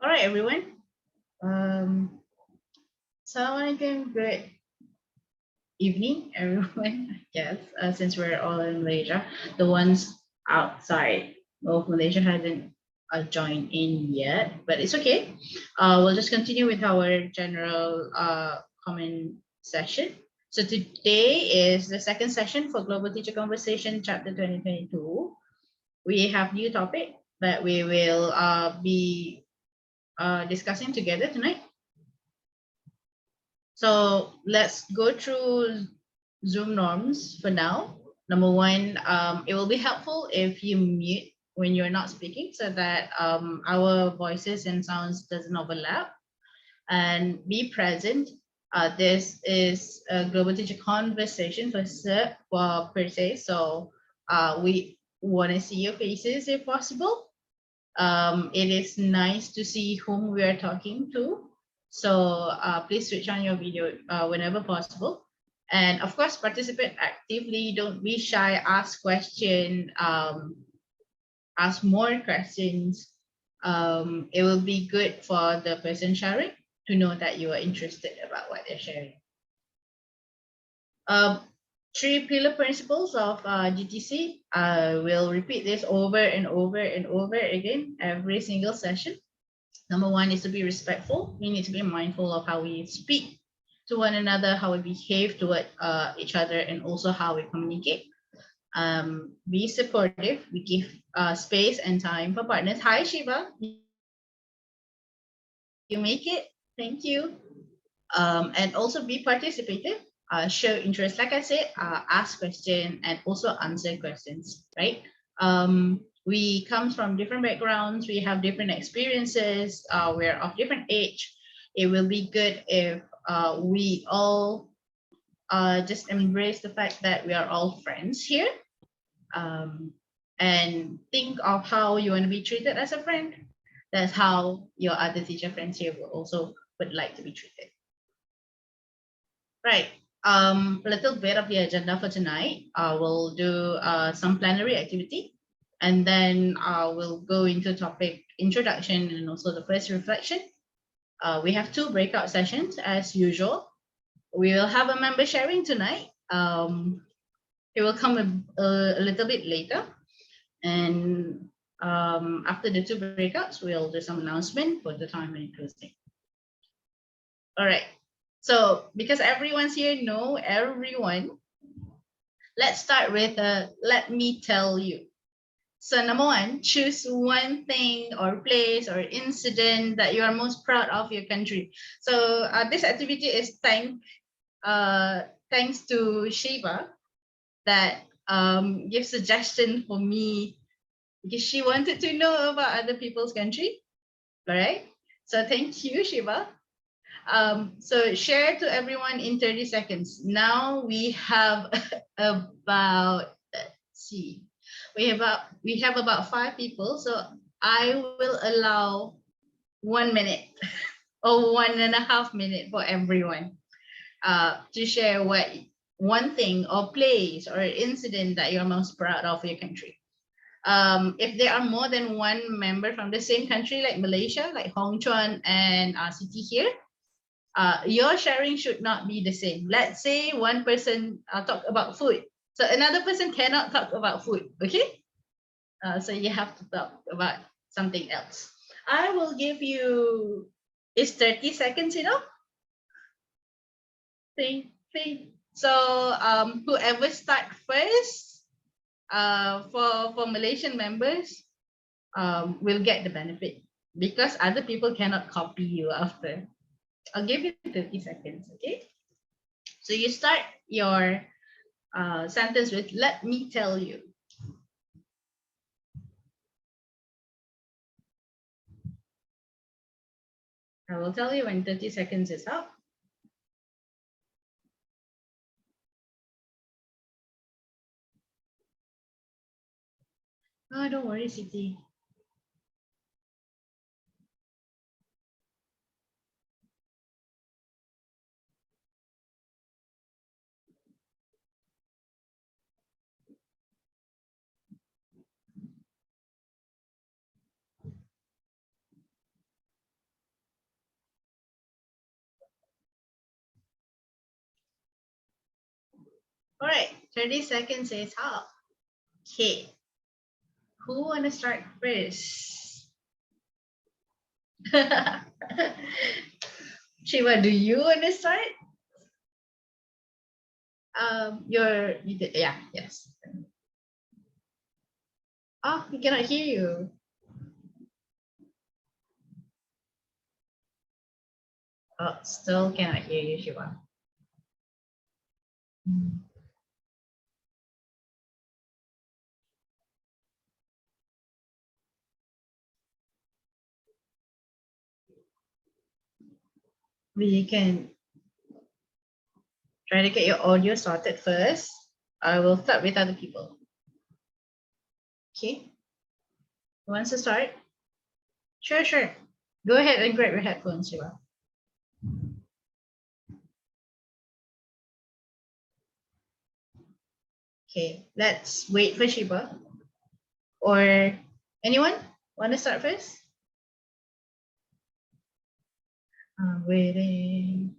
All right, everyone. Assalamualaikum. Good evening, everyone. I guess since we're all in Malaysia, the ones outside of Malaysia hasn't joined in yet, but it's okay. We'll just continue with our general comment session. So today is the second session for Global Teacher Conversation, Chapter 2022. We have new topic that we will be discussing together tonight. So let's go through Zoom norms for now. Number one, it will be helpful if you mute when you're not speaking so that our voices and sounds doesn't overlap. And be present. This is a global teacher conversation per se. So we want to see your faces if possible. It is nice to see whom we are talking to. So please switch on your video whenever possible. And of course, participate actively. Don't be shy. Ask questions. Ask more questions. It will be good for the person sharing to know that you are interested about what they're sharing. Three pillar principles of GTC. I will repeat this over and over and over again every single session. Number one is to be respectful. We need to be mindful of how we speak to one another, how we behave toward each other, and also how we communicate. Be supportive. We give space and time for partners. Hi, Shiva. You make it. Thank you. And also be participative. Show interest, like I said, ask questions and also answer questions, right? We come from different backgrounds, we have different experiences, we're of different age. It will be good if we all just embrace the fact that we are all friends here, and think of how you want to be treated as a friend. That's how your other teacher friends here will also would like to be treated. Right. A little bit of the agenda for tonight. We'll do some plenary activity, and then we'll go into topic introduction and also the first reflection. We have two breakout sessions as usual. We will have a member sharing tonight. It will come a little bit later, and after the two breakouts, we'll do some announcement for the time and closing. All right. So because everyone's here, know everyone, let's start with let me tell you. So number one, choose one thing or place or incident that you are most proud of your country. So this activity is thanks to Shiva that gives suggestion for me because she wanted to know about other people's country. All right. So thank you, Shiva. So share to everyone in 30 seconds. Now we have about, let's see, we have about 5 people. So I will allow 1 minute or 1.5 minutes for everyone to share one thing or place or incident that you're most proud of your country. If there are more than one member from the same country, like Malaysia, like Hong Chuan and Siti here, your sharing should not be the same. Let's say one person talk about food, so another person cannot talk about food, okay? So you have to talk about something else. I will give you, is 30 seconds enough? Think. So whoever start first, for Malaysian members, will get the benefit because other people cannot copy you after. I'll give you 30 seconds, okay? So you start your sentence with, let me tell you. I will tell you when 30 seconds is up. Oh, don't worry, Siti. All right, 30 seconds is up. Okay. Who want to start first? Shiva, do you want to start? Yeah, yes. Oh, we cannot hear you. Oh, still cannot hear you, Shiva. We can try to get your audio sorted first. I will start with other people. Okay. Who wants to start? Sure, sure. Go ahead and grab your headphones, Shiva. Okay, let's wait for Shiva. Or anyone want to start first? I'm waiting.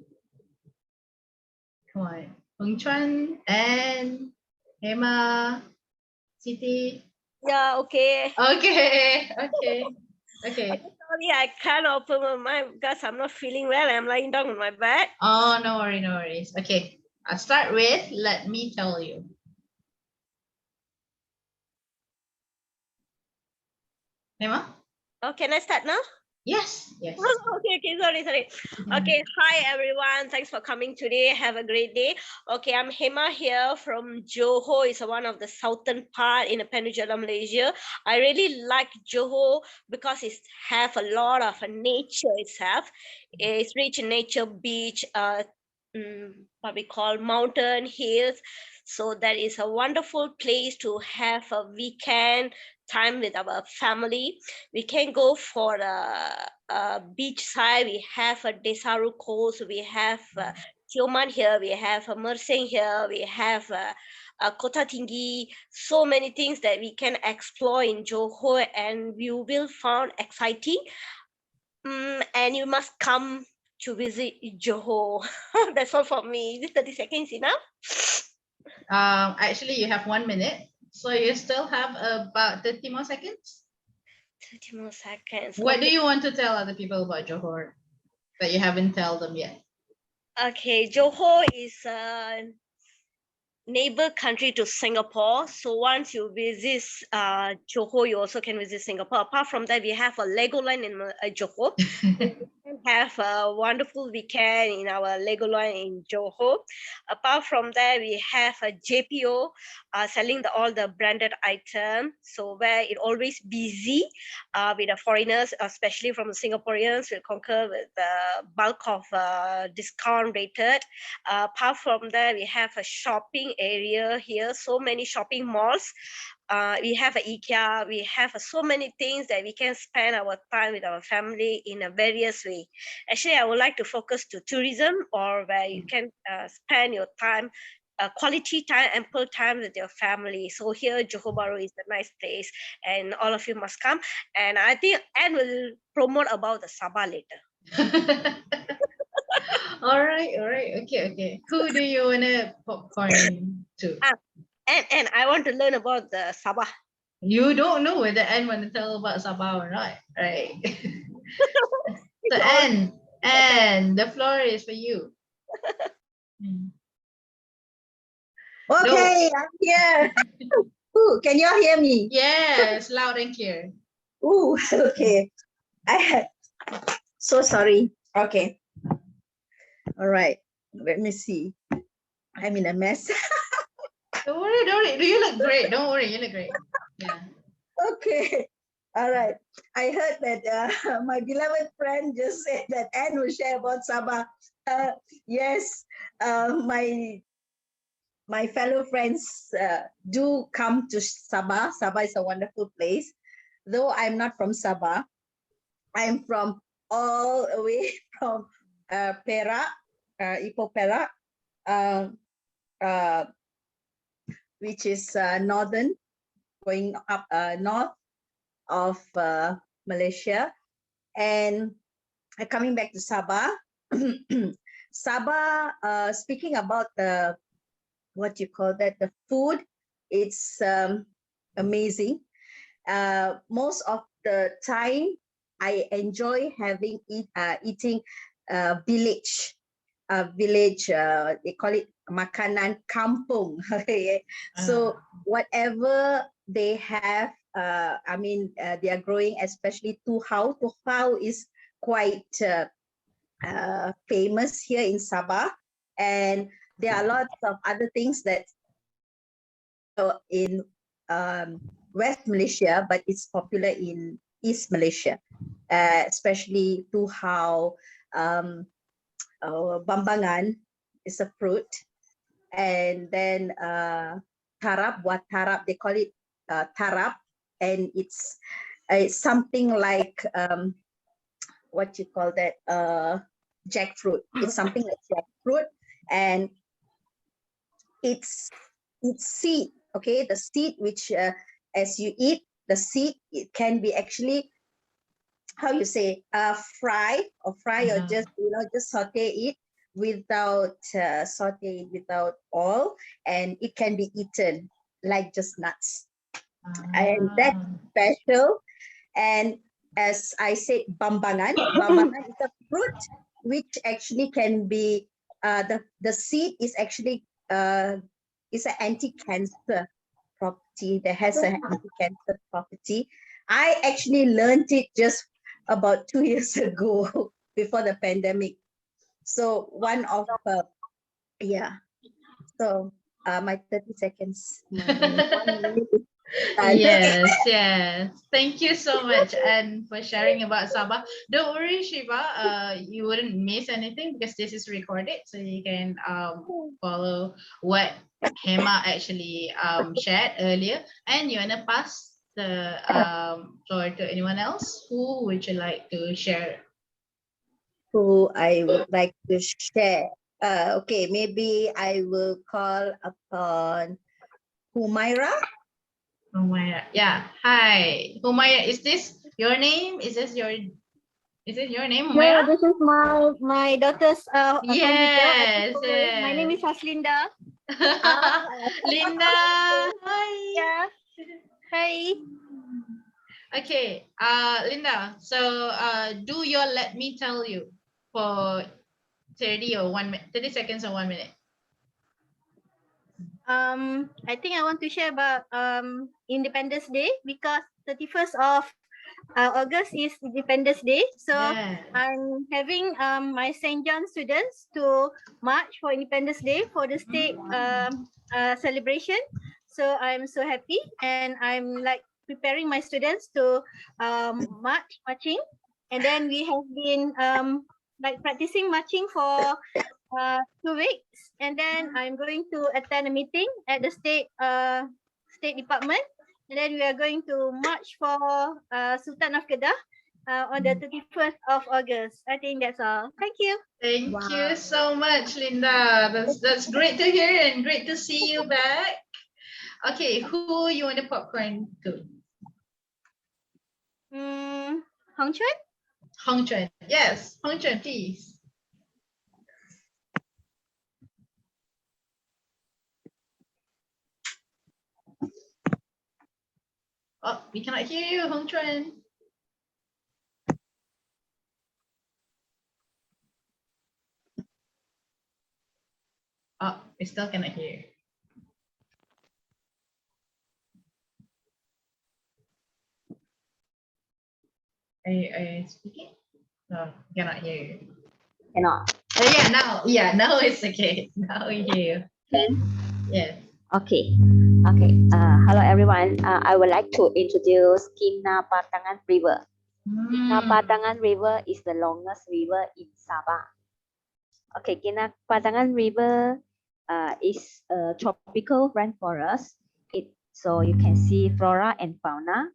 Come on. Hong Chuan and Emma, Siti. Yeah, okay. Okay, okay, okay. Sorry, I can't open my mind because I'm not feeling well. I'm lying down on my bed. Oh, no worries. Okay, I'll start with let me tell you. Emma? Oh, can I start now? Yes, yes. Okay, sorry. Okay, hi everyone. Thanks for coming today. Have a great day. Okay, I'm Hema here from Johor. It's one of the southern part in the Peninsula, Malaysia. I really like Johor because it have a lot of nature itself. It's rich in nature, beach, what we call mountain, hills. So that is a wonderful place to have a weekend time with our family. We can go for a beach side. We have a Desaru Coast. We have Tioman here. We have a Mersing here. We have a Kota Tinggi. So many things that we can explore in Johor, and you will find exciting. And you must come to visit Johor. That's all for me. This 30 seconds enough? Actually, you have 1 minute. So you still have about 30 more seconds. 30 more seconds. What okay. do you want to tell other people about Johor that you haven't told them yet? Okay, Johor is neighbor country to Singapore. So once you visit Johor, you also can visit Singapore. Apart from that, we have a Legoland in Johor. You can have a wonderful weekend in our Legoland in Johor. Apart from that, we have a JPO selling all the branded items. So where it always busy with the foreigners, especially from the Singaporeans, will concur with the bulk of discount rated. Apart from that, we have a shopping area here, so many shopping malls. We have a IKEA, we have so many things that we can spend our time with our family in a various way. Actually, I would like to focus to tourism, or where you can spend your time, quality time, ample time with your family. So here, Johor Bahru is a nice place, and all of you must come. And I think Anne will promote about the Sabah later. all right, okay. Who do you want to popcorn to? And I want to learn about the Sabah. You don't know whether Anne want to tell about Sabah or not, right? So Anne, the floor is for you. Okay, I'm here. Ooh, can you all hear me? Yes, loud and clear. Ooh, okay. So sorry. Okay. All right. Let me see. I'm in a mess. Don't worry. Do you look great? Don't worry, you look great. Yeah. Okay. All right. I heard that my beloved friend just said that Anne will share about Sabah. Yes, my fellow friends do come to Sabah. Sabah is a wonderful place. Though I'm not from Sabah, I'm from all the way from Perak, Ipoh Perak, which is northern, going up north of Malaysia, and coming back to Sabah. Sabah, speaking about the what you call that, the food, it's amazing. Most of the time I enjoy eating village, they call it makanan kampung. Okay. So whatever they have, I mean, they are growing, especially tuhau. Tuhau is quite famous here in Sabah, and there are lots of other things that in West Malaysia, but it's popular in East Malaysia, especially tuhau. Bambangan is a fruit, and then tarap, buah tarap, they call it tarap, and it's something like what you call that, jackfruit. It's something like jackfruit, and it's seed. Okay, the seed which as you eat the seed, it can be actually, how you say, fry or just just saute it without without oil, and it can be eaten like just nuts, and that's special. And as I said, bambangan is a fruit which actually can be the seed is actually is an anti-cancer property, that has an anti-cancer property. I actually learned it just about 2 years ago before the pandemic. So one of yeah. So my 30 seconds. My 1 minute is done. Yes. Thank you so much, and for sharing about Sabah. Don't worry, Shiva. You wouldn't miss anything because this is recorded, so you can follow what Hema actually shared earlier. And you wanna pass the floor to anyone else? Who would you like to share? Who I would like to share. Okay, maybe I will call upon Humaira. Humaira. Yeah. Hi, Humaira. Is this your name? Is this your name, No, Humaira? this is my daughter's Yes. computer. My name is Haslinda. Linda. Hi. Yeah. Hey. Okay. Linda. So do your let me tell you for 30 or 1 minute, 30 seconds or 1 minute. I think I want to share about Independence Day, because 31st of August is Independence Day. So Yeah. I'm having my St. John students to march for Independence Day for the state celebration. So I'm so happy, and I'm like preparing my students to marching, and then we have been like practicing marching for 2 weeks, and then I'm going to attend a meeting at the state department, and then we are going to march for Sultan of Kedah on the 31st of August. I think that's all. Thank you. Thank you so much, Linda. That's great to hear and great to see you back. Okay, who you want to popcorn to? Hong Chuan? Hong Chuan. Yes, Hong Chuan, please. Oh, we cannot hear you, Hong Chuan. Oh, we still cannot hear you. Are you speaking? No, we cannot hear you. Cannot. Now it's okay. Now we hear you. Okay. Yes. Okay. Okay. Hello everyone. I would like to introduce Kinabatangan River. Kinabatangan River is the longest river in Sabah. Okay, Kinabatangan River is a tropical rainforest. So you can see flora and fauna.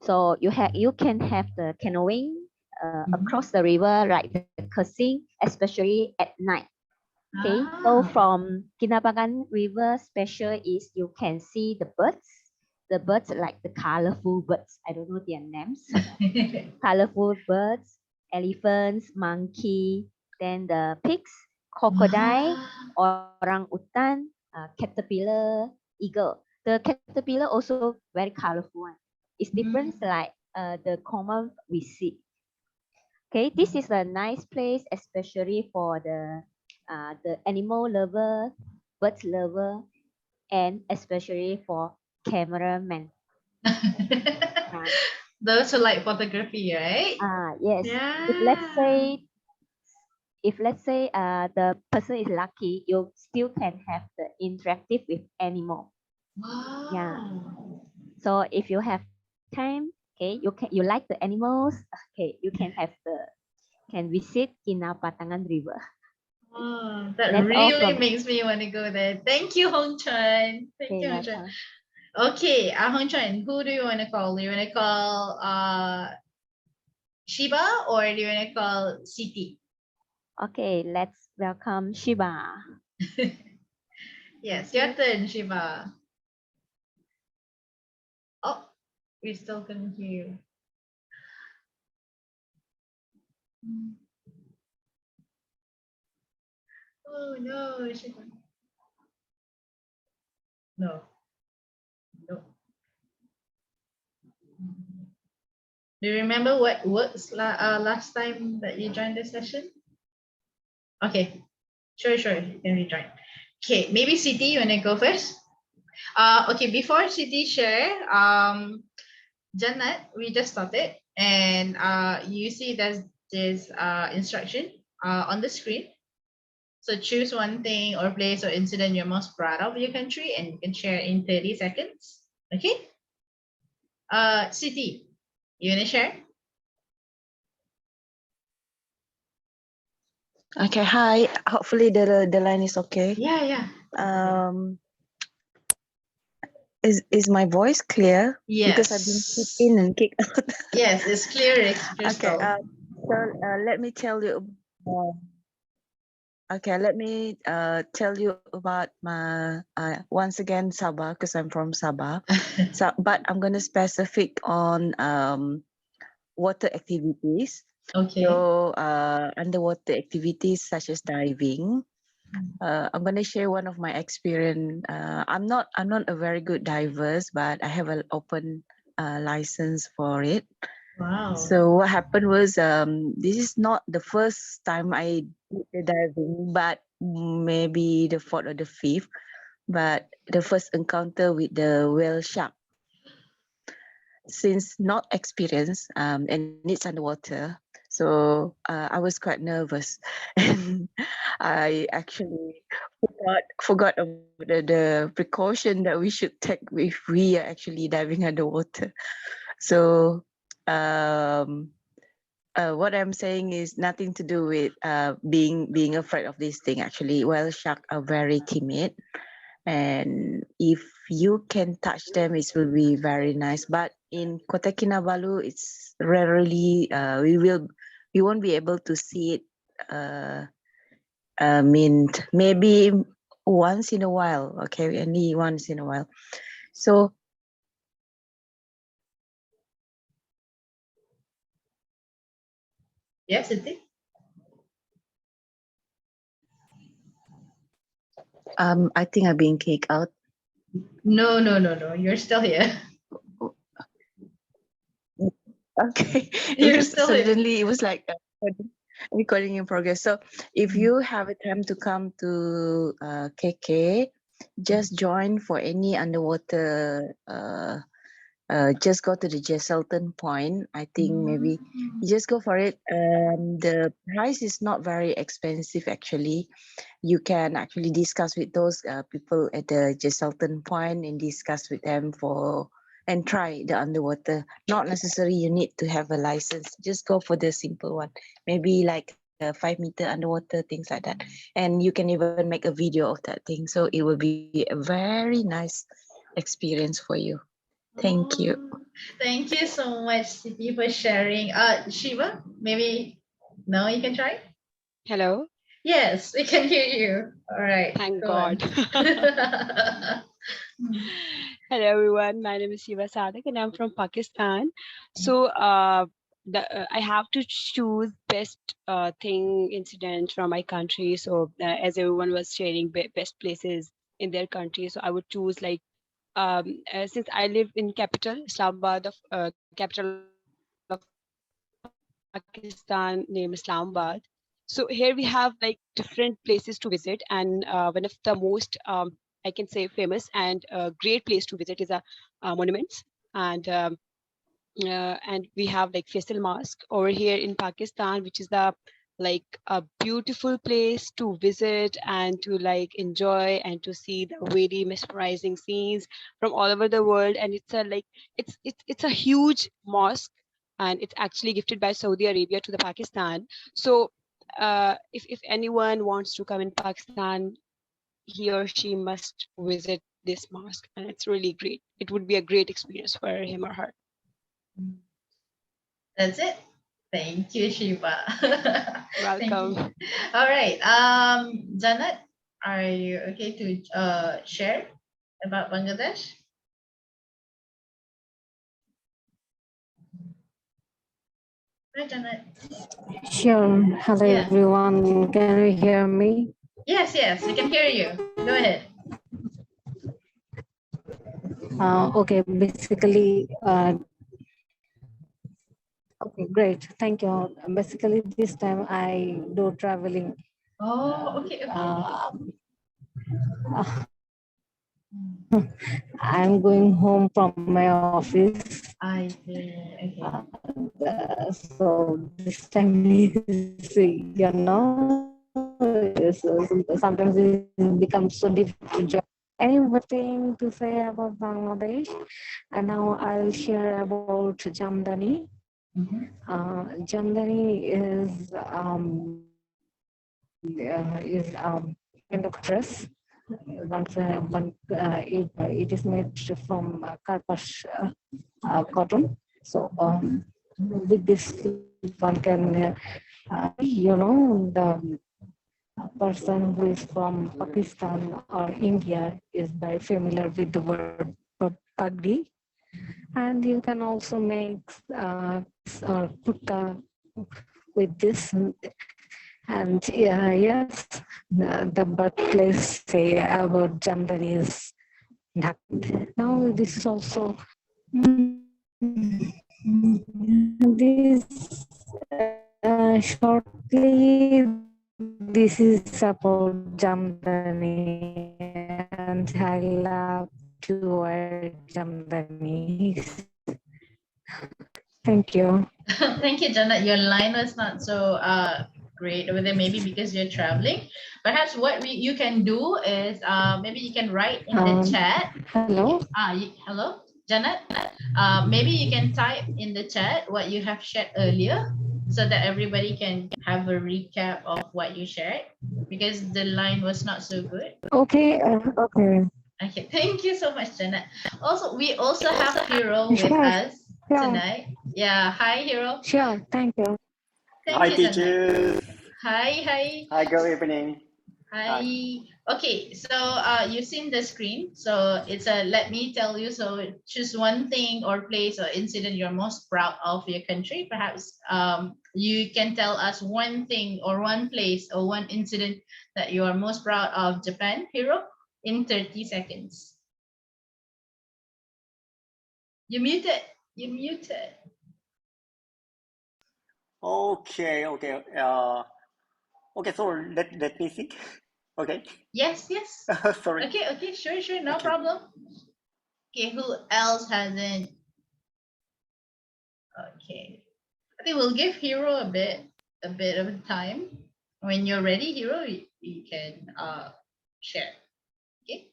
So you can have the canoeing across the river, like the cruising, especially at night. Okay, so from Kinabagan River, special is you can see the birds. The birds like the colorful birds. I don't know their names. Colorful birds, elephants, monkey, then the pigs, crocodile, Wow. orang utan, caterpillar, eagle. The caterpillar also very colorful one. It's different like the common we see. Okay, this is a nice place, especially for the animal lover, bird lover, and especially for cameramen. Those who like photography, right? Yes. Yeah. If let's say the person is lucky, you still can have the interactive with animal. Yeah. Wow. So if you have time, okay, you like the animals, okay, you can visit Kinabatangan River. Oh, that That's all really from. makes me want to go there. Thank you, Hong Chan. Thank Okay, you, Hong Chan. welcome. Okay, Hong Chan, who do you want to call? Do you want to call Shiba or do you want to call Siti? Okay, let's welcome Shiba. Yes, your turn, Shiba. Oh, we still couldn't hear you. Oh no, Shiba. No. No. Do you remember what works last time that you joined the session? Okay, sure, you can rejoin. Okay, maybe Siti, you wanna go first? Okay, before Siti share, Jannat, we just started, and you see there's this instruction on the screen. So choose one thing or place or incident you're most proud of your country, and you can share in 30 seconds. Okay. Siti, you wanna share? Okay, hi. Hopefully the line is okay. Yeah. Um, is my voice clear? Because I've been kicked Yes. in and kicked out. Yes, it's clear, it's Okay. crystal. So let me tell you. Okay, let me tell you about my once again Sabah, because I'm from Sabah. So, but I'm gonna specific on water activities. Okay. So underwater activities such as diving. I'm going to share one of my experience. I'm not a very good diver, but I have an open license for it. Wow. So what happened was this is not the first time I did the diving, but maybe the fourth or the fifth. But the first encounter with the whale shark. Since not experienced and it's underwater, so I was quite nervous, and I actually forgot about the precaution that we should take if we are actually diving underwater. So what I'm saying is nothing to do with being afraid of this thing. Actually, whale sharks are very timid, and if you can touch them, it will be very nice. But in Kota Kinabalu, it's rarely we won't be able to see it. Maybe once in a while. Okay, only once in a while. So Yes, Siti. I think I've been kicked out. No. You're still here. Okay, You're because still here. suddenly it was like recording in progress. So if you have a time to come to KK, just join for any underwater. Just go to the Jesselton point. I think maybe you just go for it. The price is not very expensive actually. You can actually discuss with those people at the Jesselton point and discuss with them and try the underwater. Not necessarily you need to have a license. Just go for the simple one. Maybe like 5 meter underwater, things like that. And you can even make a video of that thing. So it will be a very nice experience for you. Thank you. Thank you so much, Siti, for sharing. Shiva, maybe now you can try. Hello. Yes, we can hear you. All right. Thank go on. God. Hello, everyone. My name is Shiva Sadak, and I'm from Pakistan. So, I have to choose best thing incident from my country. So as everyone was sharing best places in their country, so I would choose like since I live in capital Islamabad, of capital of Pakistan, named Islamabad. So here we have like different places to visit, and one of the most I can say famous and great place to visit is a monuments, and and we have like Faisal Mosque over here in Pakistan, which is the like a beautiful place to visit and to like enjoy and to see the very mesmerizing scenes from all over the world. And it's a like it's a huge mosque, and it's actually gifted by Saudi Arabia to the Pakistan. So if anyone wants to come in Pakistan, he or she must visit this mosque, and it's really great. It would be a great experience for him or her. That's it. Thank you, Shiva. Thank you. Welcome. All right. Janet, are you okay to share about Bangladesh? Hi, Janet. Sure. Hello, Yeah. everyone. Can you hear me? Yes, yes, we can hear you. Go ahead. Okay. Basically, okay, great. Thank you. Basically, this time I do traveling. Oh, okay, okay. I'm going home from my office. I see. Okay. So this time is, sometimes it becomes so difficult to join. Anything to say about Bangladesh? And now I'll share about Jamdani. Jamdani is kind of dress. It is made from karpash cotton. So with this one can the person who is from Pakistan or India is very familiar with the word pagdi, and you can also make kurta with this. And yes, the birthplace say about Jamdani is Dhaka. Now this is also this shortly. This is about Jamdani, and I love to wear Jamdani. Thank you. Thank you, Janet. Your line was not so great over there, maybe because you're traveling. Perhaps what you can do is maybe you can write in the chat. Hello. Hello, Janet. Maybe you can type in the chat what you have shared earlier, so that everybody can have a recap of what you shared, because the line was not so good. Okay. Okay. Okay, thank you so much, Janet. Also, we also have Hero with us tonight. Yeah, hi, Hero. Sure. Thank you. Thank Hi, you, Janet. teachers. Hi. Hi, good evening. Hi. Okay, so you've seen the screen. So it's a let me tell you. So choose one thing or place or incident you're most proud of your country. Perhaps you can tell us one thing or one place or one incident that you are most proud of Japan, Hero, in 30 seconds. You muted. You muted. Okay. Okay, so let me think. Okay. Yes. Sorry. Okay, sure, no Okay. problem. Okay, who else hasn't? Okay, I think we'll give Hero a bit of time. When you're ready, Hero, you can share. Okay.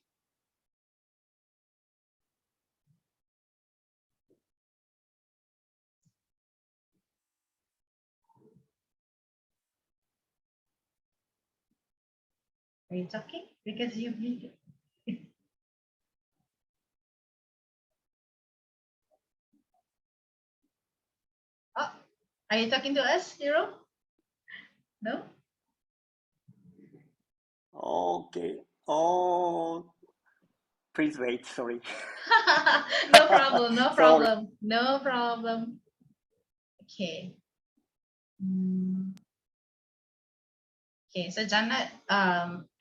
Are you talking? Because you muted. Oh, are you talking to us, Hero? No. Okay. Oh, please wait. Sorry. No problem. Sorry. No problem. Okay. Okay, so Jannat,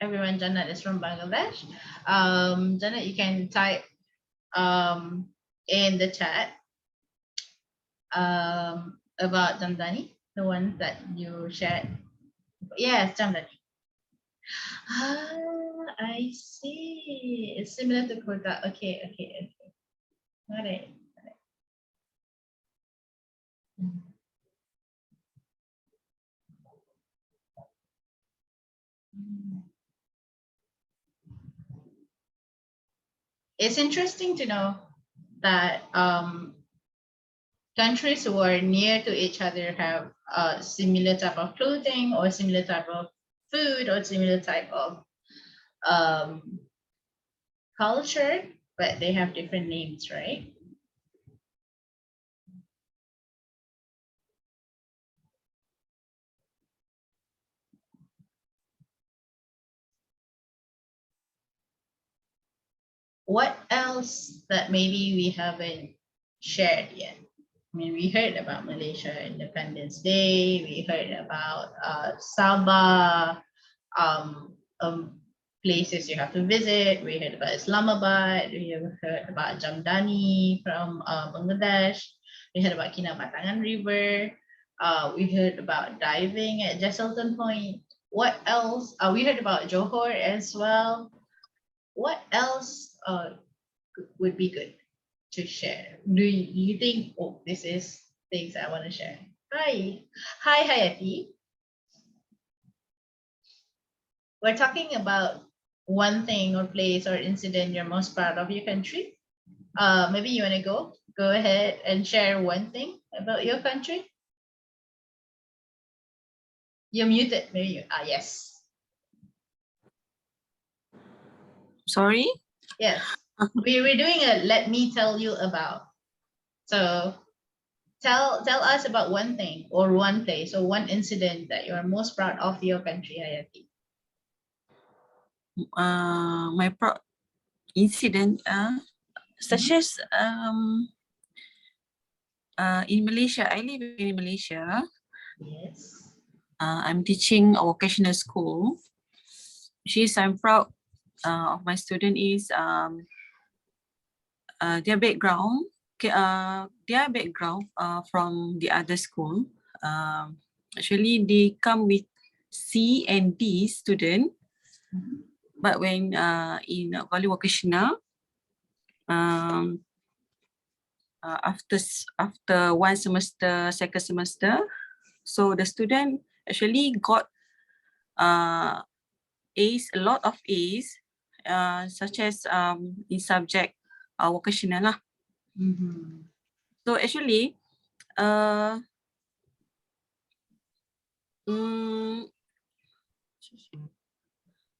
everyone, Jannat is from Bangladesh. Jannat, you can type in the chat about Jamdani, the one that you shared. Yes, Jamdani. Ah, I see. It's similar to Kurta. Okay, okay, okay. Got it. Got it. It's interesting to know that countries who are near to each other have a similar type of clothing or similar type of food or similar type of culture, but they have different names, right? What else that maybe we haven't shared yet? I mean, we heard about Malaysia Independence Day. We heard about Sabah, places you have to visit. We heard about Islamabad. We have heard about Jamdani from Bangladesh. We heard about Kinabatangan River. We heard about diving at Jesselton Point. What else? We heard about Johor as well. What else would be good to share? Do you think, oh, this is things I want to share? Hi. Hi, Hayati. We're talking about one thing or place or incident you're most proud of your country. Maybe you want to go ahead and share one thing about your country. You're muted. Maybe you yes. Sorry? Yes. We're doing a let me tell you about. So tell us about one thing or one place or one incident that you're most proud of your country, Hayati. My incident, such as in Malaysia, I live in Malaysia. Yes. I'm teaching a vocational school. I'm proud of my student is their background. Their background from the other school. Actually, they come with C and D student. But when in Bali vocational, after one semester, second semester, so the student actually got A's, a lot of A's, such as in subject vocational lah. So actually,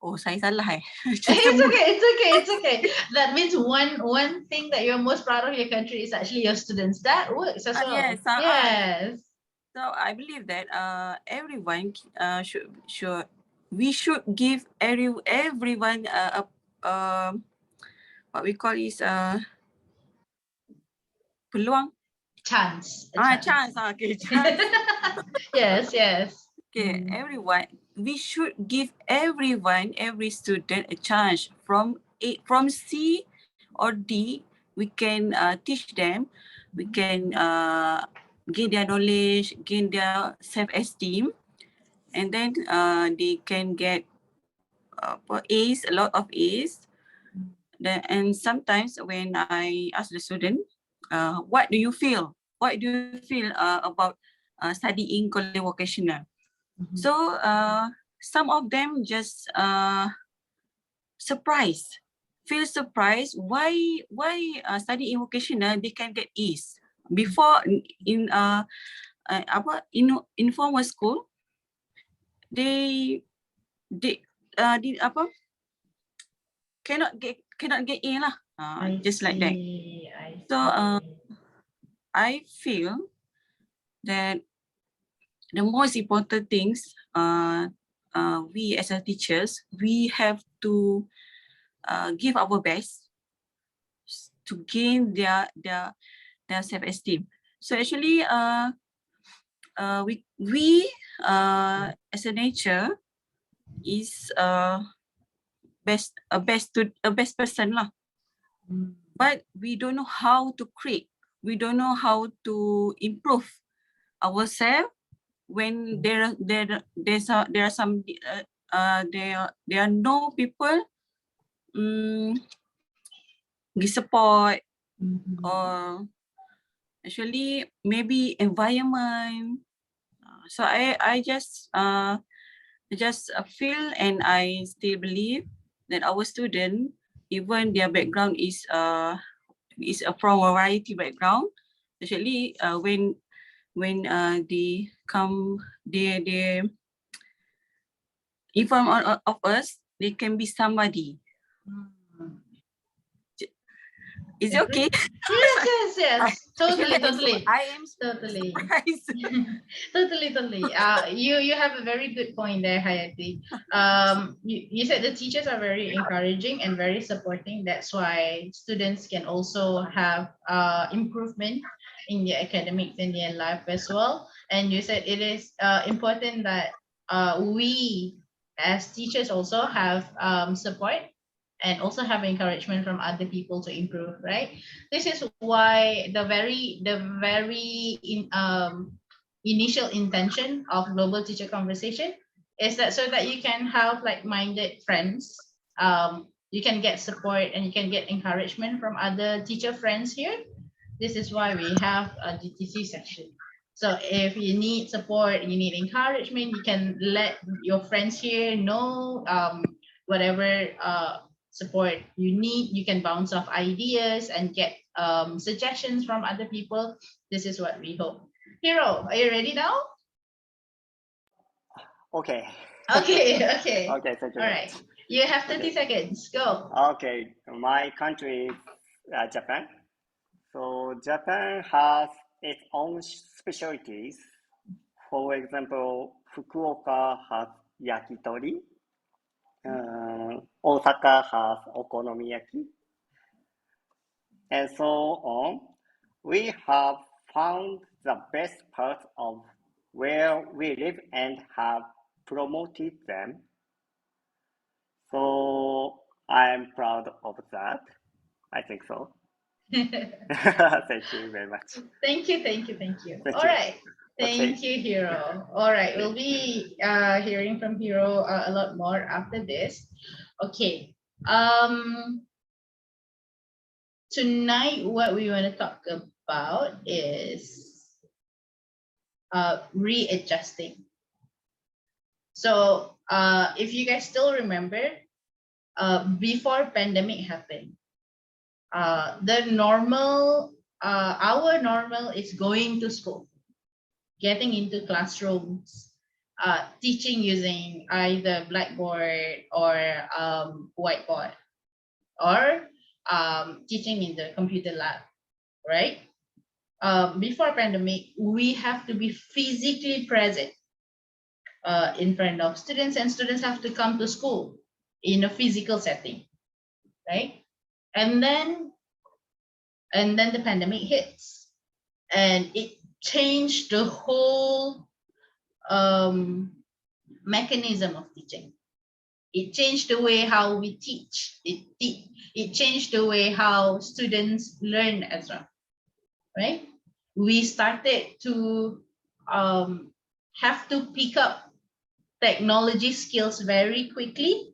oh, saya salah It's okay, it's okay, it's okay. That means one thing that you're most proud of your country is actually your students. That works as well. Yes, yes. So I believe that everyone we should give everyone what we call is peluang. Chance. Chance. Okay, chance. Yes, yes. Okay, everyone. We should give every student a chance. From C or D, we can teach them. We can gain their knowledge, gain their self-esteem, and then they can get A's, a lot of A's. And sometimes when I ask the student, what do you feel? What do you feel about studying college vocational? So some of them just feel surprised why study in vocational they can get A's. Before in informal school, they cannot get A lah. Just like that. So I feel that the most important things we as a teachers, we have to give our best to gain their self-esteem. So actually we as a nature is best person lah. But we don't know how to create. We don't know how to improve ourselves when there are some there are no people support or actually maybe environment. So I just feel and I still believe that our student, even their background is from a variety background, especially when they come, they in front of us, they can be somebody. Is it okay? Yes. Totally. I am Totally. surprised. Totally. You have a very good point there, Hayati. You said the teachers are very encouraging and very supporting. That's why students can also have improvement in their academics and their life as well. And you said it is important that we as teachers also have support and also have encouragement from other people to improve, right? This is why the very initial intention of global teacher conversation is that so that you can have like-minded friends, you can get support and you can get encouragement from other teacher friends here. This is why we have a GTC section. So if you need support, you need encouragement, you can let your friends here know whatever support you need. You can bounce off ideas and get suggestions from other people. This is what we hope. Hero, are you ready now? Okay. Okay. Okay, thank you. All right. You have 30 seconds. Go. Okay, my country is Japan. So Japan has its own specialties. For example, Fukuoka has yakitori. Osaka has okonomiyaki, and so on. We have found the best parts of where we live and have promoted them. So I'm proud of that. I think so. Thank you very much. Thank you. Thank All you. right. Okay. Thank you, Hero. All right, we'll be hearing from Hero a lot more after this. Okay. Tonight, what we want to talk about is readjusting. So, if you guys still remember, before pandemic happened, the normal, our normal is going to school, getting into classrooms, teaching using either blackboard or whiteboard, or teaching in the computer lab, right? Before pandemic, we have to be physically present in front of students, and students have to come to school in a physical setting, right? And then the pandemic hits, and it changed the whole mechanism of teaching. It changed the way how we teach. It changed the way how students learn as well, right? We started to have to pick up technology skills very quickly.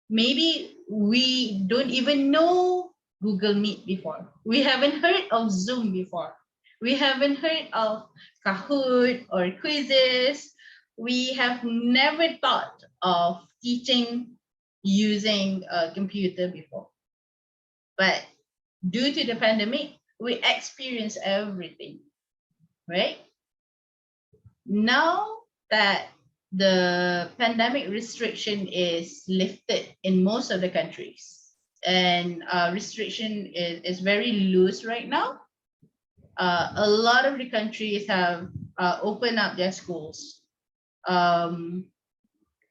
Maybe we don't even know Google Meet before. We haven't heard of Zoom before. We haven't heard of Kahoot or quizzes. We have never thought of teaching using a computer before. But due to the pandemic, we experienced everything, right? Now that the pandemic restriction is lifted in most of the countries, and restriction is very loose right now. A lot of the countries have opened up their schools, and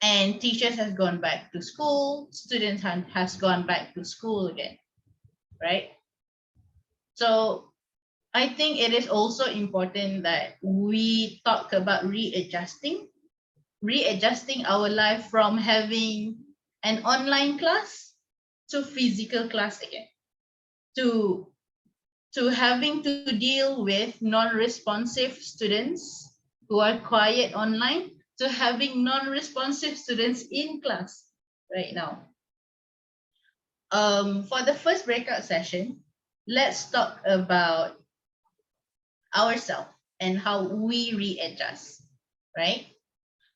teachers has gone back to school, students has gone back to school again, right? So I think it is also important that we talk about readjusting our life from having an online class to physical class again, to having to deal with non-responsive students who are quiet online, to having non-responsive students in class right now. For the first breakout session, let's talk about ourselves and how we readjust, right?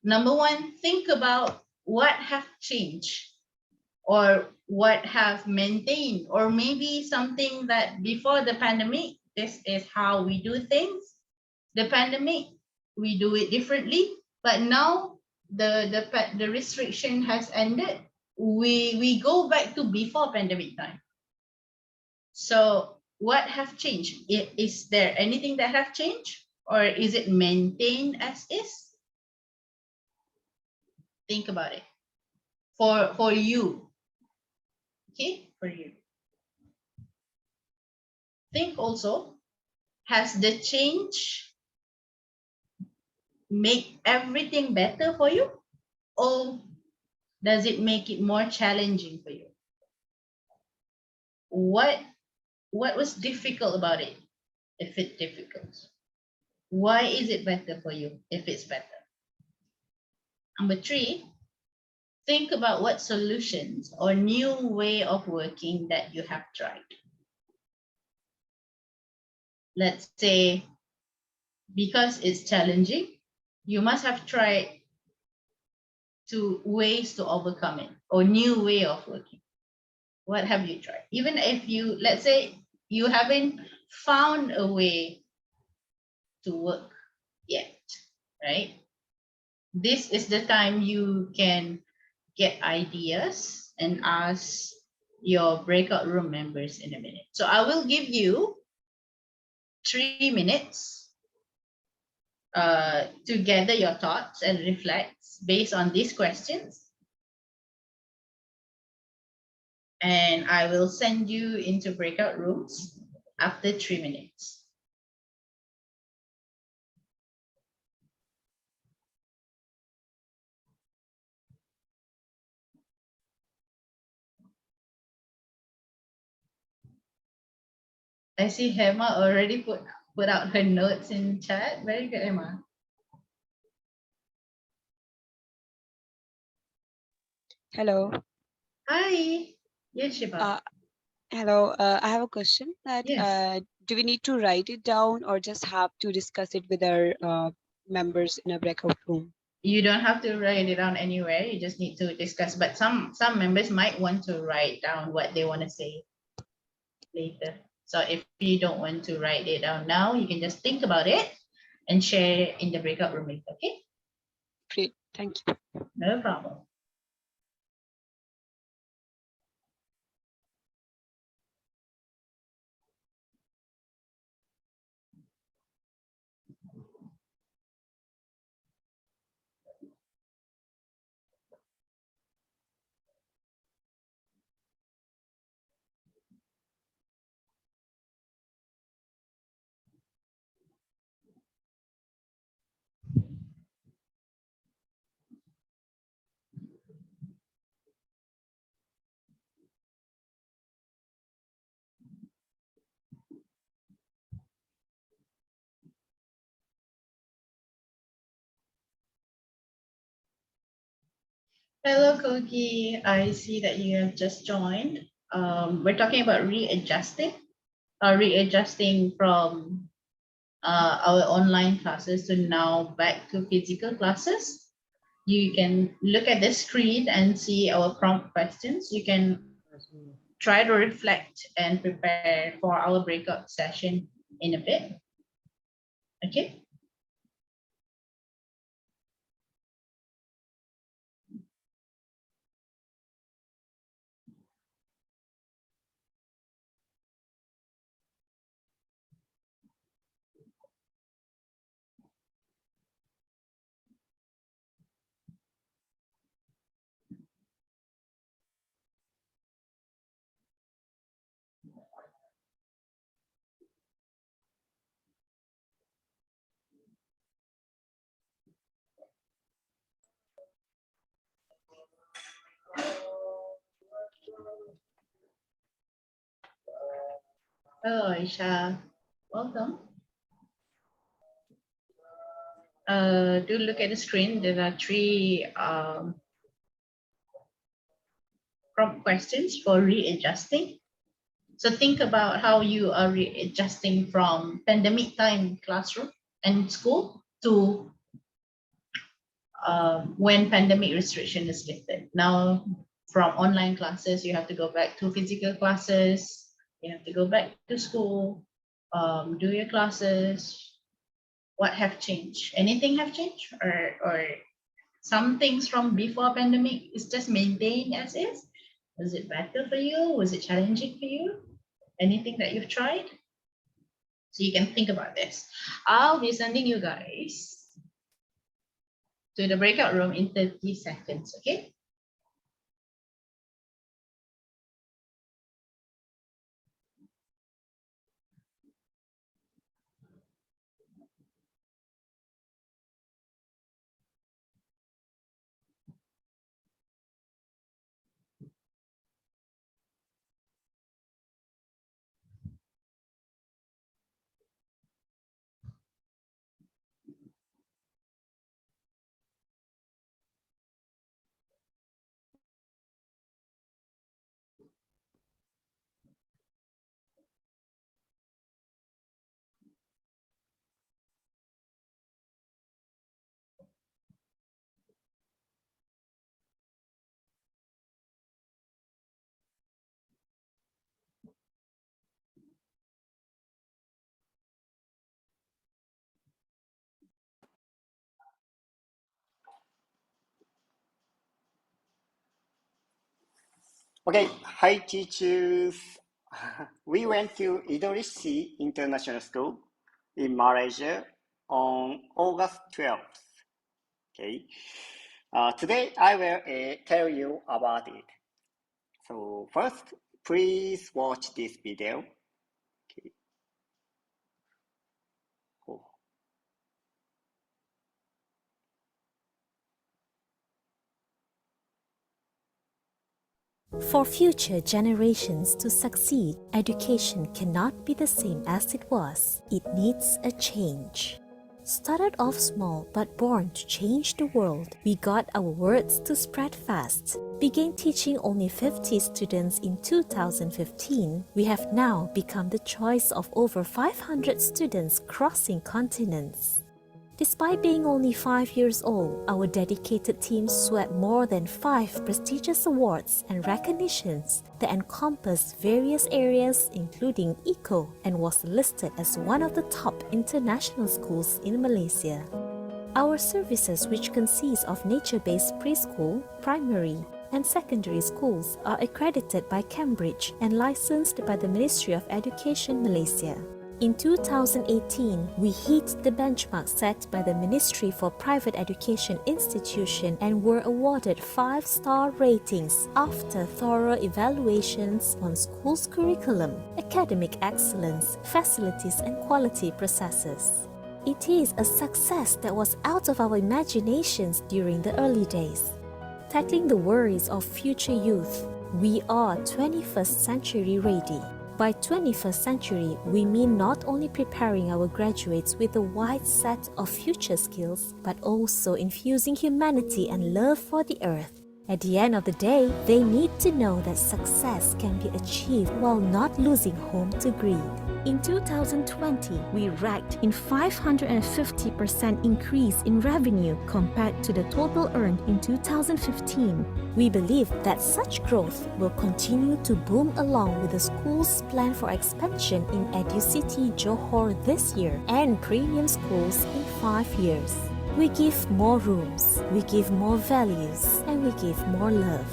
Number one, think about what have changed or what have maintained, or maybe something that before the pandemic, this is how we do things. The pandemic, we do it differently, but now the restriction has ended. We go back to before pandemic time. So what have changed? Is there anything that have changed, or is it maintained as is? Think about it. For you, okay, for you. Think also, has the change make everything better for you, or does it make it more challenging for you? What was difficult about it, if it's difficult? Why is it better for you if it's better? Number three, think about what solutions or new way of working that you have tried. Let's say, because it's challenging, you must have tried ways to overcome it, or new way of working. What have you tried? Even if you, let's say, you haven't found a way to work yet, right? This is the time you can get ideas and ask your breakout room members in a minute. So I will give you 3 minutes to gather your thoughts and reflect based on these questions. And I will send you into breakout rooms after 3 minutes. I see Hema already put out her notes in chat. Very good, Emma. Hello. Hi. Yes, Shiba. Hello. I have a question that Yes. do we need to write it down or just have to discuss it with our members in a breakout room? You don't have to write it down anywhere. You just need to discuss. But some members might want to write down what they want to say later. So if you don't want to write it down now, you can just think about it and share in the breakout room later. Okay? Great. Thank you. No problem. Hello, Koki. I see that you have just joined. We're talking about readjusting from our online classes to now back to physical classes. You can look at the screen and see our prompt questions. You can try to reflect and prepare for our breakout session in a bit. Okay. Hello, Aisha. Welcome. Do look at the screen. There are three prompt questions for readjusting. So think about how you are readjusting from pandemic time classroom and school to when pandemic restriction is lifted. Now, from online classes, you have to go back to physical classes. You have to go back to school, do your classes. What have changed? Anything have changed, or some things from before pandemic is just maintained as is? Was it better for you? Was it challenging for you? Anything that you've tried? So you can think about this. I'll be sending you guys to the breakout room in 30 seconds, okay? Okay, hi teachers. We went to Idris International School in Malaysia on August 12th. Okay, today I will tell you about it. So first, please watch this video. Okay. Oh. For future generations to succeed, education cannot be the same as it was. It needs a change. Started off small but born to change the world, we got our words to spread fast. Began teaching only 50 students in 2015, we have now become the choice of over 500 students crossing continents. Despite being only 5 years old, our dedicated team swept more than 5 prestigious awards and recognitions that encompass various areas including eco and was listed as one of the top international schools in Malaysia. Our services, which consist of nature-based preschool, primary, and secondary schools, are accredited by Cambridge and licensed by the Ministry of Education Malaysia. In 2018, we hit the benchmark set by the Ministry for Private Education Institution and were awarded 5-star ratings after thorough evaluations on schools' curriculum, academic excellence, facilities and quality processes. It is a success that was out of our imaginations during the early days. Tackling the worries of future youth, we are 21st century ready. By 21st century, we mean not only preparing our graduates with a wide set of future skills, but also infusing humanity and love for the earth. At the end of the day, they need to know that success can be achieved while not losing home to greed. In 2020, we ranked in 550% increase in revenue compared to the total earned in 2015. We believe that such growth will continue to boom along with the school's plan for expansion in EduCity Johor this year and premium schools in 5 years. We give more rooms, we give more values, and we give more love.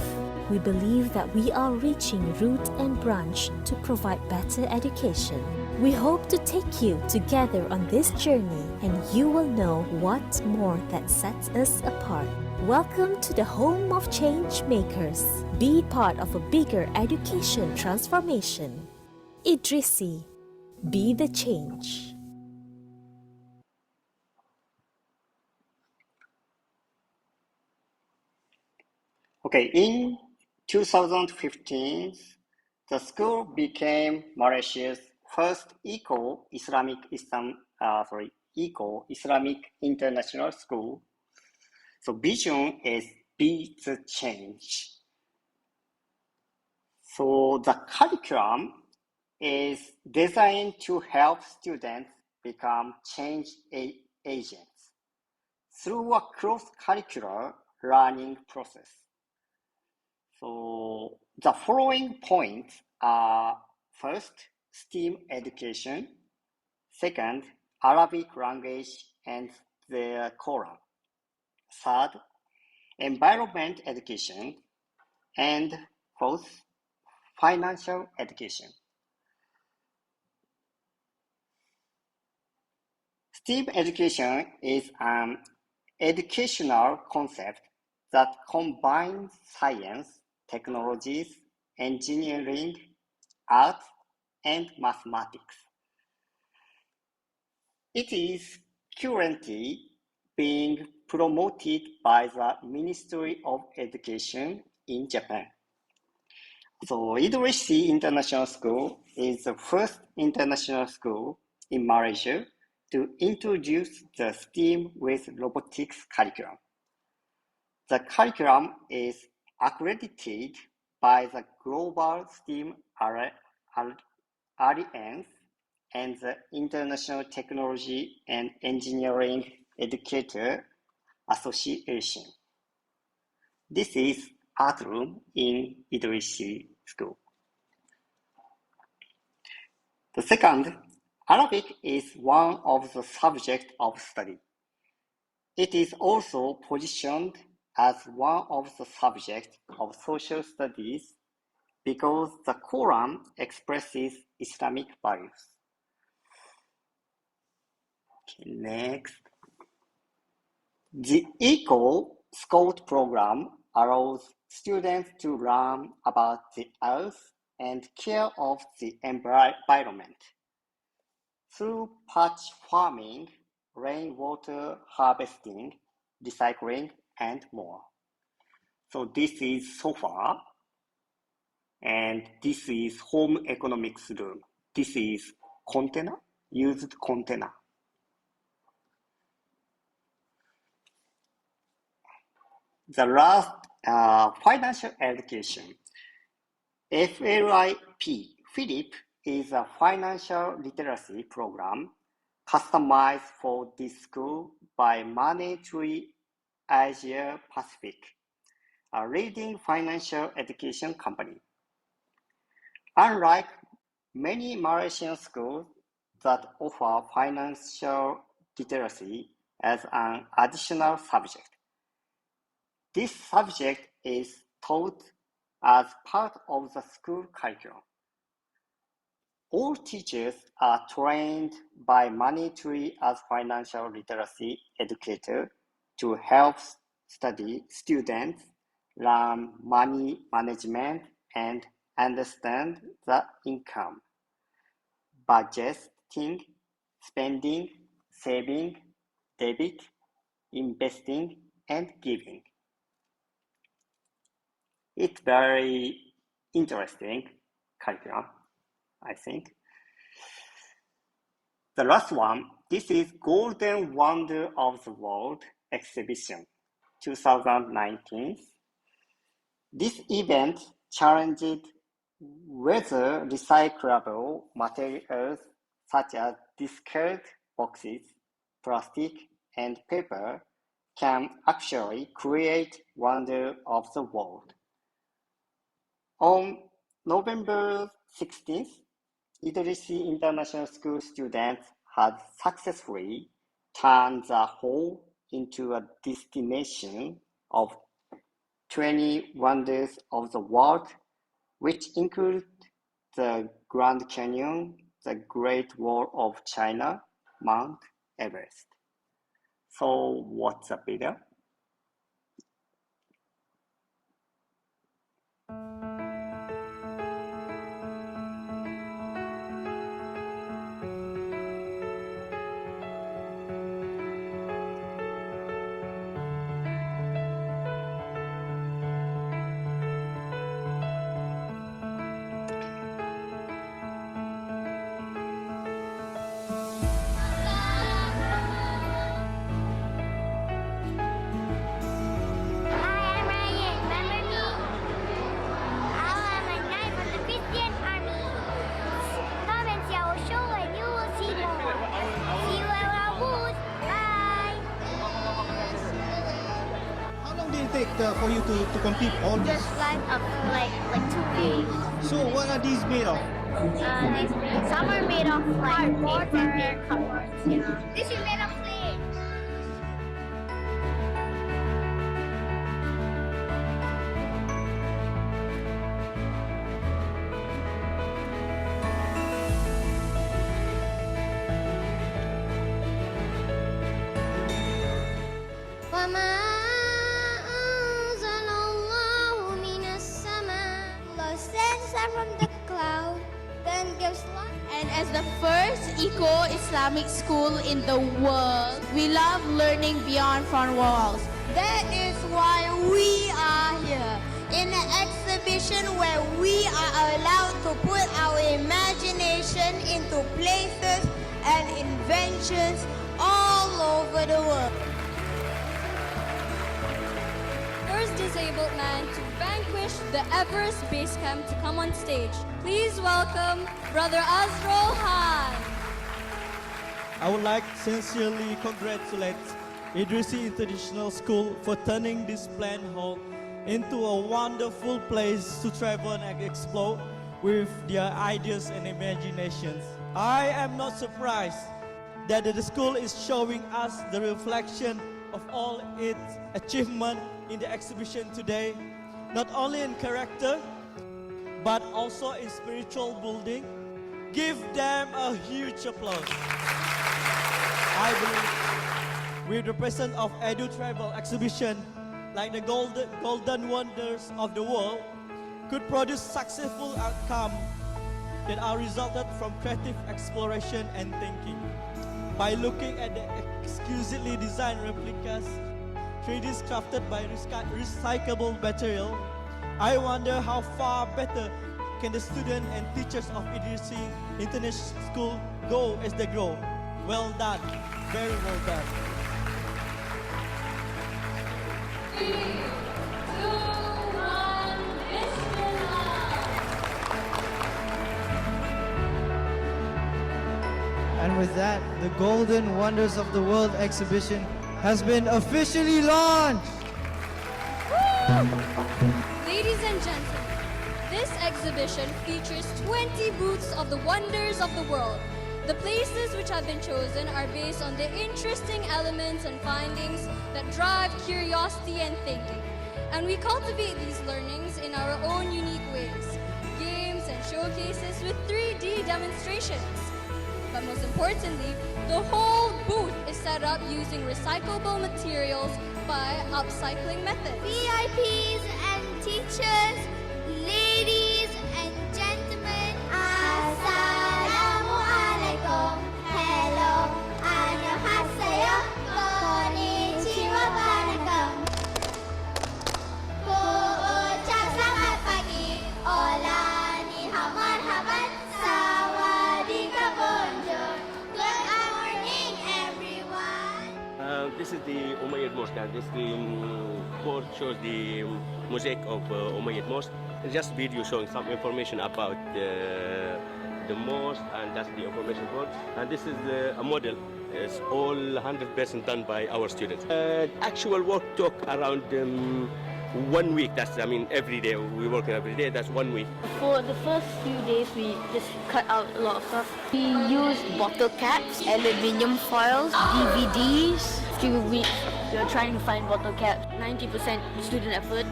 We believe that we are reaching root and branch to provide better education. We hope to take you together on this journey, and you will know what more that sets us apart. Welcome to the home of change makers. Be part of a bigger education transformation. Idrisi, be the change. Okay, in 2015, the school became Malaysia's first eco-Islamic international school. So vision is be the change. So the curriculum is designed to help students become change agents through a cross-curricular learning process. So the following points are: first, STEAM education; second, Arabic language and the Quran; third, environment education; and fourth, financial education. STEAM education is an educational concept that combines science, technologies, engineering, art, and mathematics. It is currently being promoted by the Ministry of Education in Japan. So Idris International School is the first international school in Malaysia to introduce the STEAM with robotics curriculum. The curriculum is accredited by the Global STEAM Alliance and the International Technology and Engineering Educator Association. This is art room in Idris School. The second, Arabic is one of the subjects of study. It is also positioned as one of the subjects of social studies because the Quran expresses Islamic values. Okay, next. The Eco Scout program allows students to learn about the earth and care of the environment through patch farming, rainwater harvesting, recycling, and more. So this is so far, and this is home economics room. This is container, used container. The last, financial education. FLIP, Philip, is a financial literacy program customized for this school by Money Tree Asia Pacific, a leading financial education company. Unlike many Malaysian schools that offer financial literacy as an additional subject, this subject is taught as part of the school curriculum. All teachers are trained by Money Tree as financial literacy educator to help students learn money management and understand the income, budgeting, spending, saving, debit, investing, and giving. It's very interesting curriculum, I think. The last one, this is Golden Wonder of the World exhibition, 2019. This event challenged whether recyclable materials such as discard boxes, plastic, and paper can actually create wonder of the world. On November 16th, Idris International School students had successfully turned the hall into a destination of 20 wonders of the world, which include the Grand Canyon, the Great Wall of China, Mount Everest. So what's the video? take for you to complete all these? Just like 2 days. So what are these made of? Some are made of like paper, cardboards, yeah. This is made of clay. From the cloud, then gives light. And as the first eco-Islamic school in the world, we love learning beyond front walls. That is why we are here in an exhibition where we are allowed to put our imagination into places and inventions all over the world. First disabled man to vanquish the Everest Base Camp to come on stage. Please welcome Brother Azrul Han. I would like to sincerely congratulate Idrisi International School for turning this plant hall into a wonderful place to travel and explore with their ideas and imaginations. I am not surprised that the school is showing us the reflection of all its achievements in the exhibition today, not only in character, but also in spiritual building. Give them a huge applause. I believe with the presence of Edu Travel exhibition, like the golden wonders of the world, could produce successful outcomes that are resulted from creative exploration and thinking. By looking at the exquisitely designed replicas, 3Ds crafted by recyclable material, I wonder how far better can the students and teachers of Idrisi International School go as they grow. Well done, very well done. 3, 2, 1, And with that, the Golden Wonders of the World exhibition has been officially launched! Ladies and gentlemen, this exhibition features 20 booths of the wonders of the world. The places which have been chosen are based on the interesting elements and findings that drive curiosity and thinking. And we cultivate these learnings in our own unique ways. Games and showcases with 3D demonstrations. But most importantly, the whole booth is set up using recyclable materials by upcycling methods. VIPs and teachers, ladies and gentlemen, Assalamualaikum. Hello, annyeonghaseyo, konnichiwa, vanakkam. Ku ucap selamat pagi, hola, ni hao, marhaban, sawadika, bonjour. Good morning, everyone. This is the Umayyad Mosque, and this board shows the mosaic of Umayyad Mosque. It's just video showing some information about the mosque, and that's the information board. And this is a model. It's all 100% done by our students. Actual work took around 1 week. That's, I mean, every day. We work every day. That's 1 week. For the first few days, we just cut out a lot of stuff. We used bottle caps, aluminium foils, DVDs. Few weeks, we were trying to find bottle caps. 90% student effort,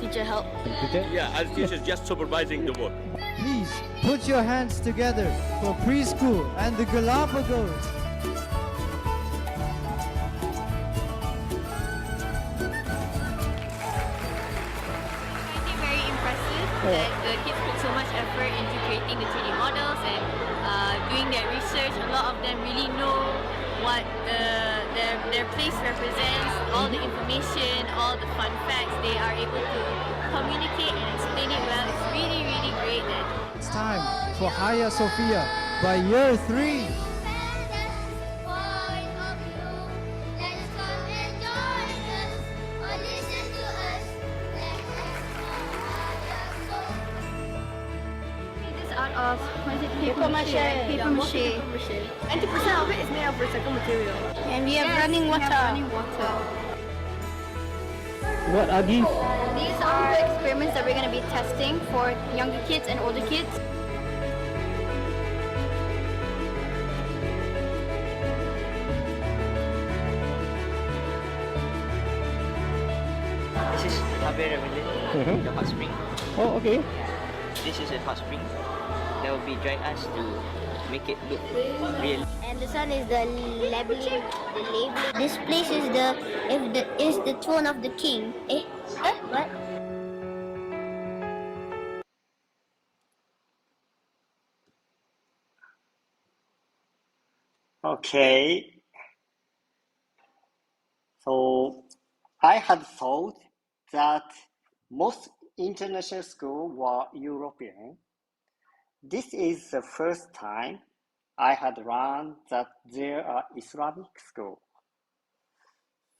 teacher help. Yeah, as teachers just supervising the work. Please put your hands together for preschool and the Galapagos. Very impressive that the kids put so much effort into creating the 3D models and doing their research. A lot of them really know what their place represents, all the information, all the fun facts. They are able to communicate and explain it well. It's really, really great. It's time for Haya Sophia by year 3. Of paper mache. 90% of it is made of recycled material. And we have running water. What are these? These are experiments that we're going to be testing for younger kids and older kids. This is Tabe Revelin, the hot spring. Oh, okay. This is a hot spring. There will be dry ice to make it look real. And the sun is the labeling. This place is the throne of the king. What? Okay. So I had thought that most international schools were European. This is the first time I had learned that there are Islamic schools.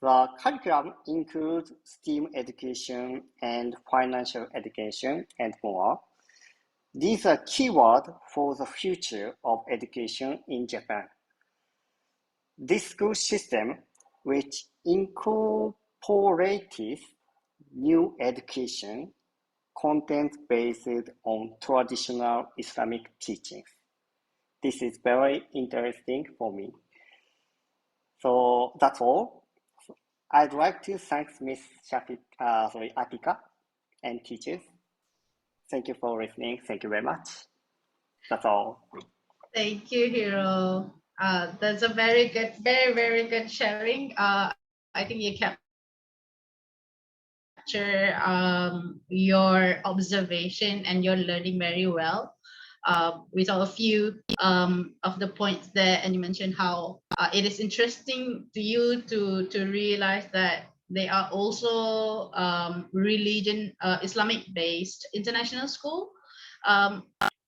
The curriculum includes STEAM education and financial education and more. These are keywords for the future of education in Japan. This school system, which incorporates new education content based on traditional Islamic teachings. This is very interesting for me. So that's all. I'd like to thank Ms. Atika and teachers. Thank you for listening. Thank you very much. That's all. Thank you, Hiro. That's a very good, very good sharing. I think you capture your observation and your learning very well. We saw a few of the points there, and you mentioned how it is interesting to you to realize that they are also Islamic based international school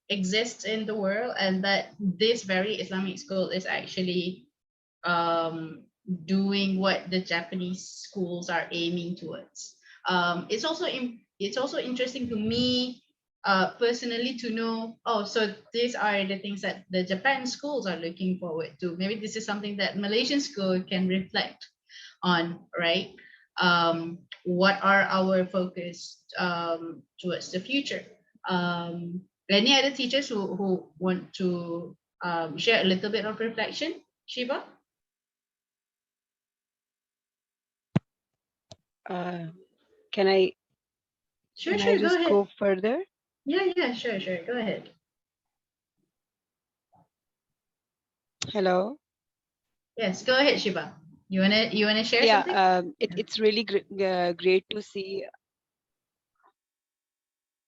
exists in the world, and that this very Islamic school is actually doing what the Japanese schools are aiming towards. It's also interesting to me personally to know, oh, so these are the things that the Japan schools are looking forward to. Maybe this is something that Malaysian school can reflect on, right? What are our focus towards the future? Any other teachers who want to share a little bit of reflection? Shiva? Can I Sure, can I go just ahead. go further? Yeah, sure. Go ahead. Hello. Yes, go ahead, Shiva. You wanna share something? It's really great to see.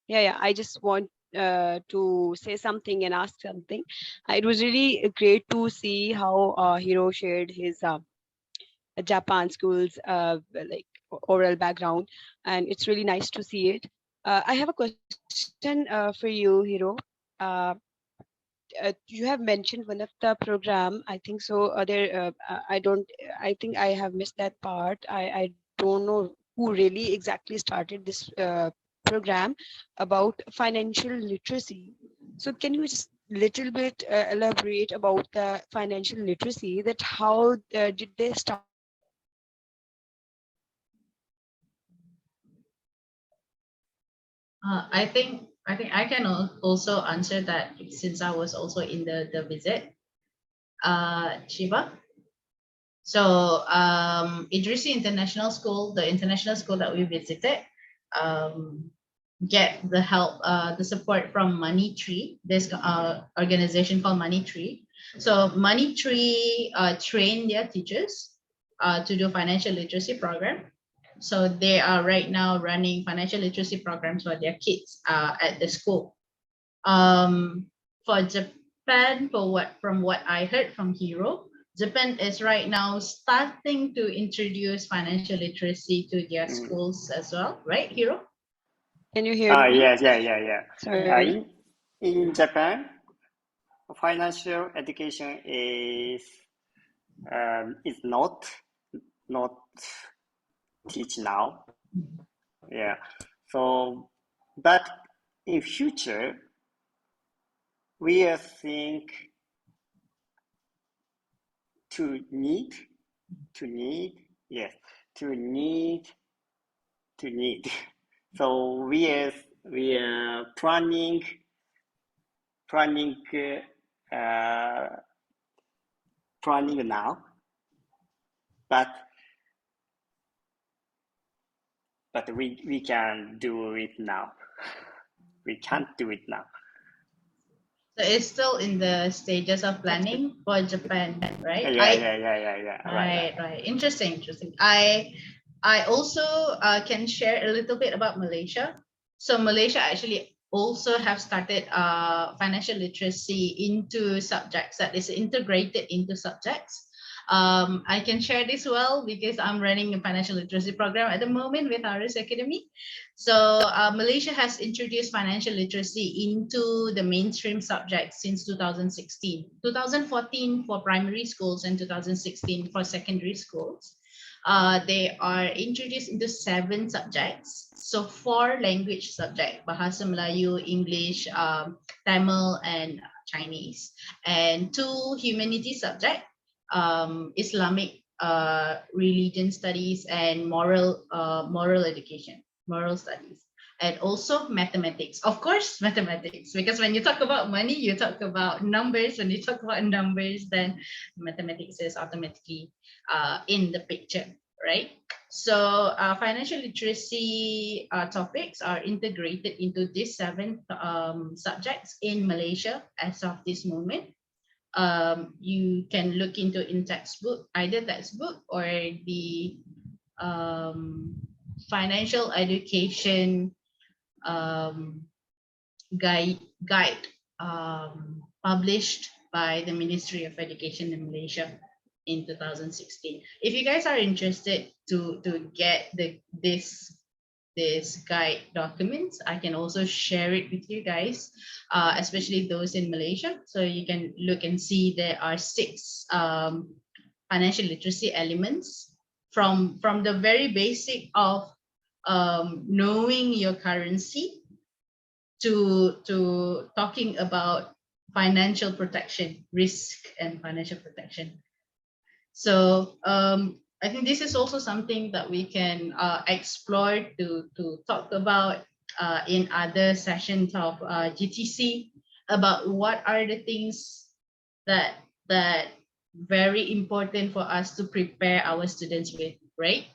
Yeah, I just want to say something and ask something. It was really great to see how Hiro shared his Japan schools like oral background, and it's really nice to see it. I have a question for you, Hiro. You have mentioned one of the program, I think so. I think I have missed that part. I don't know who really exactly started this program about financial literacy. So can you just little bit elaborate about the financial literacy, that how did they start? I think I can also answer that since I was also in the visit. Shiva. So Idrisi International School, the international school that we visited, get the help, the support from Money Tree, this organization called Money Tree. So Money Tree train their teachers to do financial literacy program. So they are right now running financial literacy programs for their kids at the school. For Japan, from what I heard from Hiro, Japan is right now starting to introduce financial literacy to their schools as well, right, Hiro? Can you hear me? Yeah. Sorry. In Japan, financial education is not teach now. Yeah. So, but in future, we think to need to need. So we are planning now, but we can do it now. We can't do it now. So it's still in the stages of planning for Japan, right? Yeah. Right. Interesting. I also can share a little bit about Malaysia. So Malaysia actually also have started financial literacy into subjects that is integrated into subjects. I can share this well because I'm running a financial literacy program at the moment with Aris Academy. So Malaysia has introduced financial literacy into the mainstream subjects since 2016, 2014 for primary schools and 2016 for secondary schools. They are introduced into 7 subjects. So 4 language subjects, Bahasa Melayu, English, Tamil, and Chinese. And 2 humanity subjects, Islamic religion studies and moral education, moral studies, and also mathematics. Of course, mathematics, because when you talk about money, you talk about numbers. When you talk about numbers, then mathematics is automatically in the picture, right? So financial literacy topics are integrated into these 7 subjects in Malaysia as of this moment. You can look into in textbook, either textbook or the financial education guide published by the Ministry of Education in Malaysia in 2016. If you guys are interested to get this guide documents, I can also share it with you guys, especially those in Malaysia. So you can look and see there are 6 financial literacy elements from the very basic of knowing your currency to talking about financial protection, risk and financial protection. So I think this is also something that we can explore to talk about in other sessions of GTC about what are the things that very important for us to prepare our students with, right?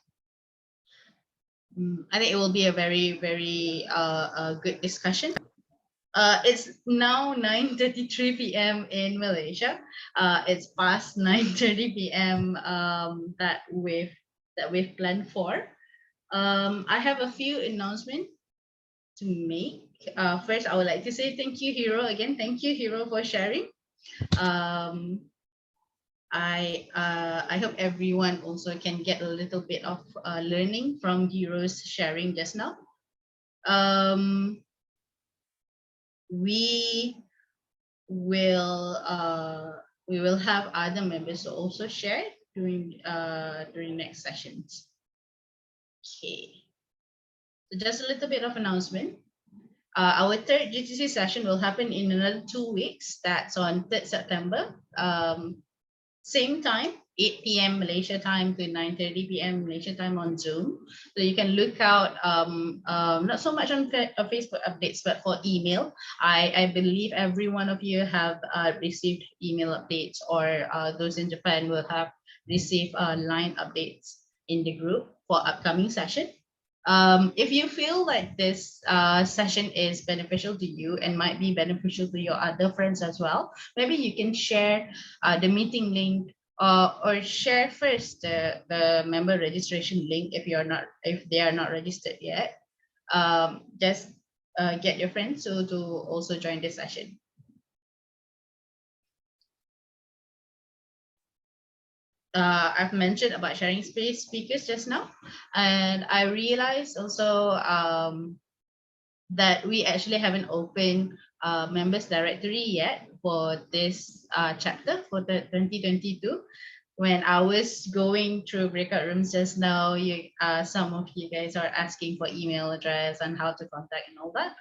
I think it will be a very good discussion. It's now 9:33 p.m. in Malaysia. It's past 9:30 p.m. That we've planned for. I have a few announcements to make. First, I would like to say thank you, Hero. Again, thank you, Hero, for sharing. I hope everyone also can get a little bit of learning from Hero's sharing just now. We will have other members also share during next sessions. Okay, so just a little bit of announcement. Our 3rd GTC session will happen in another 2 weeks. That's on 3rd September. Same time, 8 p.m. Malaysia time to 9:30 p.m. Malaysia time on Zoom. So you can look out, not so much on Facebook updates, but for email. I believe every one of you have received email updates, or those in Japan will have received line updates in the group for upcoming session. If you feel like this session is beneficial to you and might be beneficial to your other friends as well, maybe you can share the meeting link or share first the member registration link if they are not registered yet. Just get your friends to also join this session. I've mentioned about sharing space speakers just now, and I realized also that we actually haven't opened members directory yet for this chapter for the 2022. When I was going through breakout rooms just now, some of you guys are asking for email address and how to contact and all that.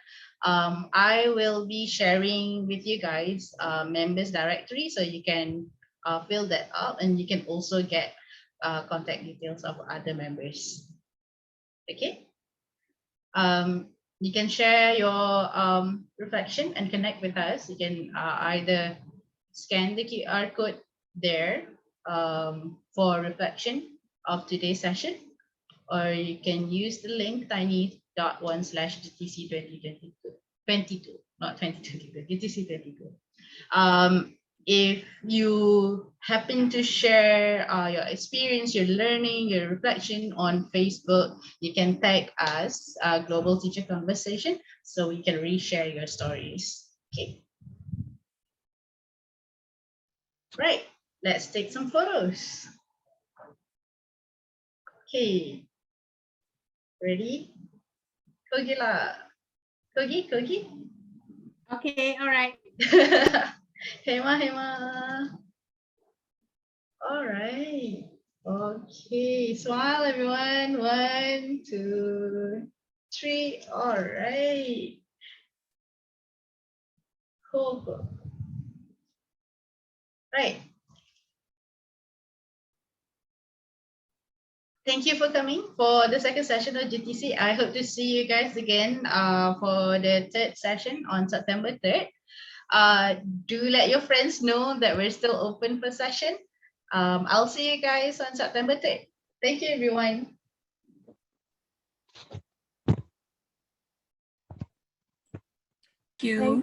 I will be sharing with you guys members directory, so you can fill that up, and you can also get contact details of other members. Okay. You can share your reflection and connect with us. You can either scan the QR code there for reflection of today's session, or you can use the link tiny.1/GTC 2022, not 2022, GTC 22. If you happen to share your experience, your learning, your reflection on Facebook, you can tag us, Global Teacher Conversation, so we can reshare your stories. Okay. Right, let's take some photos. Okay. Ready? Kogi lah. Kogi. Okay, all right. Hema. All right. Okay, smile everyone. 1, 2, 3. All right. Cool. Right. Thank you for coming for the second session of GTC. I hope to see you guys again for the third session on September 3rd. Do let your friends know that we're still open for session. I'll see you guys on September 3rd. Thank you, everyone. Thank you.